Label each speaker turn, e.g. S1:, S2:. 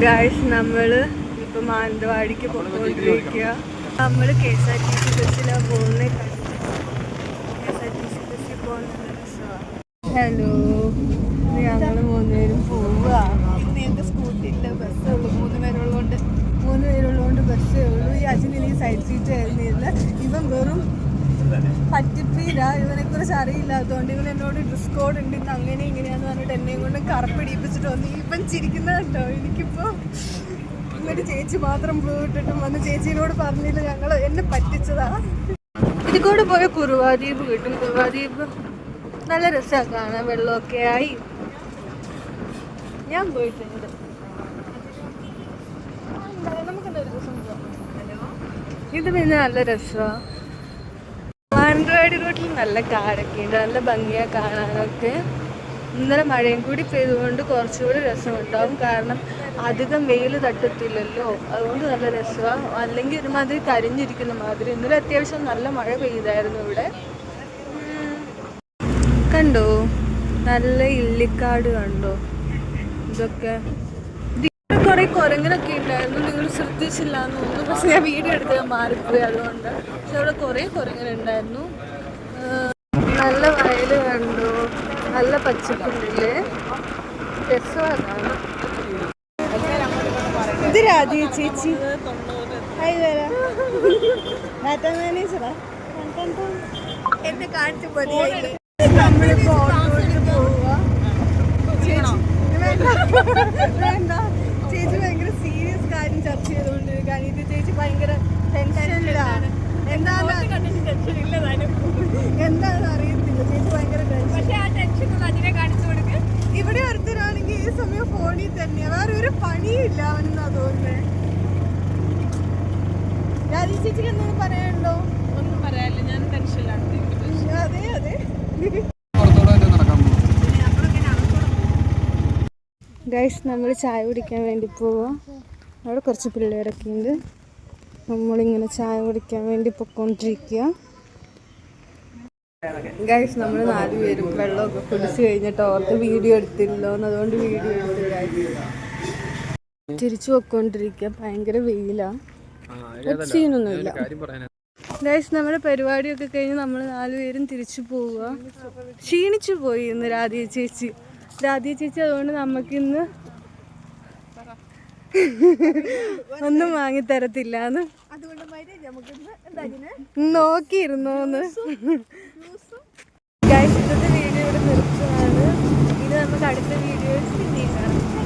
S1: Guys നമ്മള് ഇപ്പൊ മാനന്തവാടിക്ക് പോയിക്കൊണ്ടിരിക്കുക. നമ്മള് KSRTC ബസ്സിലാണ് പോകുന്നത്. KSRTC ബസ്സിൽ പോകുന്ന ഹലോ, ഞങ്ങള് 3 പേരും പോവുക. ഇന്ന് ഞങ്ങൾക്ക് സ്കൂട്ടിയില്ല, ബസ്സേ ഉള്ളൂ. 3 പേരുള്ളതുകൊണ്ട് ബസ്സേ ഉള്ളൂ. ഈ അച്ഛൻ എനിക്ക് സൈഡ് സീറ്റ് ആയിരുന്നില്ല. ഇവൻ വെറും പറ്റിപ്പീര. ഇവനെ കുറിച്ച് അറിയില്ലാത്തതുകൊണ്ട് ഇവൻ എന്നോട് ഡ്രസ് കോഡ് ഉണ്ട്, ഇന്ന് അങ്ങനെ ഇങ്ങനെയാന്ന് പറഞ്ഞിട്ട് എന്നെയും കൊണ്ട് കറുപ്പിടിപ്പിച്ചിട്ട് വന്നു. ഇവൻ ചിരിക്കുന്നത് കേട്ടോ. എനിക്കിപ്പോ ഇവര് ചേച്ചി മാത്രം പോയിട്ടിട്ടും വന്ന് ചേച്ചീനോട് പറഞ്ഞില്ല, ഞങ്ങൾ എന്നെ പറ്റിച്ചതാ. ഇതിക്കൂടെ പോയ കുറുവാദ്വീപ് കിട്ടും. കുറുവാദ്വീപ് നല്ല രസമാണ് കാണാൻ, വെള്ളമൊക്കെ ആയി. ഞാൻ പോയിട്ടുണ്ട്. നമുക്കെന്തൊരു ദിവസം ഇത് പിന്നെ നല്ല രസമാണ്. മാനന്തവാടി റൂട്ടിൽ നല്ല കാടൊക്കെ ഉണ്ട്, നല്ല ഭംഗിയാണ് കാണാനൊക്കെ. ഇന്നലെ മഴയും കൂടി പെയ്തുകൊണ്ട് കുറച്ചുകൂടി രസമുണ്ടാവും. കാരണം അധികം വെയിൽ തട്ടത്തില്ലല്ലോ, അതുകൊണ്ട് നല്ല രസമാണ്. അല്ലെങ്കിൽ ഒരുമാതിരി കരിഞ്ഞിരിക്കുന്ന മാതിരി. ഇന്നലെ അത്യാവശ്യം നല്ല മഴ പെയ്തായിരുന്നു ഇവിടെ. കണ്ടോ, നല്ല ഇല്ലിക്കാട് കണ്ടോ. ഇതൊക്കെ കുറെ കുരങ്ങനൊക്കെ ഉണ്ടായിരുന്നു. നിങ്ങൾ ശ്രദ്ധിച്ചില്ല എന്ന് തോന്നുന്നു. പക്ഷെ ഞാൻ വീഡിയോ എടുത്ത് മാറിപ്പോയി അതുകൊണ്ട്. പക്ഷെ അവിടെ കുറെ കുരങ്ങനുണ്ടായിരുന്നു. നല്ല വയൽ കണ്ടോ, നല്ല പച്ചപ്പുണ്ടില്ലേ, രസമാണ്. ഇത് രാധി ചേച്ചി എന്നെ കാണിച്ചു മതിയായില്ലേ. നമ്മളിപ്പോ ഓട്ടോയിൽ പോവുക. വേണ്ട, ചേച്ചി ഭയങ്കര സീരിയസ് കാര്യം ചർച്ച ചെയ്തുകൊണ്ടിരിക്കുകയാണ്. ഇത് ചേച്ചി ഭയങ്കര ടെൻഷനിലാണ്. എന്താണ് അറിയത്തില്ല. ചേച്ചി ഭയങ്കര ടെൻഷൻ. ഇവിടെ ഒരുത്തരാണെങ്കിൽ ഈ സമയം ഫോണിൽ തന്നെയാ, വേറെ ഒരു പണിയില്ല അവനെന്നാ തോന്നുന്നത്. രാജി ചേച്ചിക്ക് എന്തെങ്കിലും പറയാനുണ്ടോ? ഒന്നും പറയാനില്ല, ഞാൻ ടെൻഷനിലാണ്. അതെ അതെ. ഗൈസ്, നമ്മൾ ചായ കുടിക്കാൻ വേണ്ടി പോവാം. അവിടെ കുറച്ച് പിള്ളേരൊക്കെ ഉണ്ട്. നമ്മളിങ്ങനെ ചായ കുടിക്കാൻ വേണ്ടി പൊയ്ക്കൊണ്ടിരിക്കുക. ഗൈസ്, നമ്മൾ 4 പേരും വെള്ളമൊക്കെ കുടിച്ച് കഴിഞ്ഞിട്ട് ഓർത്ത് വീഡിയോ എടുത്തില്ലോ എന്നതുകൊണ്ട് വീഡിയോ എടുത്ത് തിരിച്ചു പൊയ്ക്കൊണ്ടിരിക്കുക. ഭയങ്കര വെയിലാണ്, സീനൊന്നുമില്ല. ഗൈസ്, നമ്മുടെ പരിപാടിയൊക്കെ കഴിഞ്ഞ് നമ്മൾ 4 പേരും തിരിച്ചു പോവുക. ക്ഷീണിച്ചു പോയി ഇന്ന് രാധി ചേച്ചി. അതുകൊണ്ട് നമുക്കിന്ന് ഒന്നും വാങ്ങിത്തരത്തില്ലാന്ന് നോക്കിയിരുന്നോന്ന്. ഗൈസ്, ഇന്നത്തെ വീഡിയോ ഇവിടെ നിർത്തുകയാണ്. ഇത് നമുക്ക് അടുത്ത വീഡിയോയിൽ കാണാം.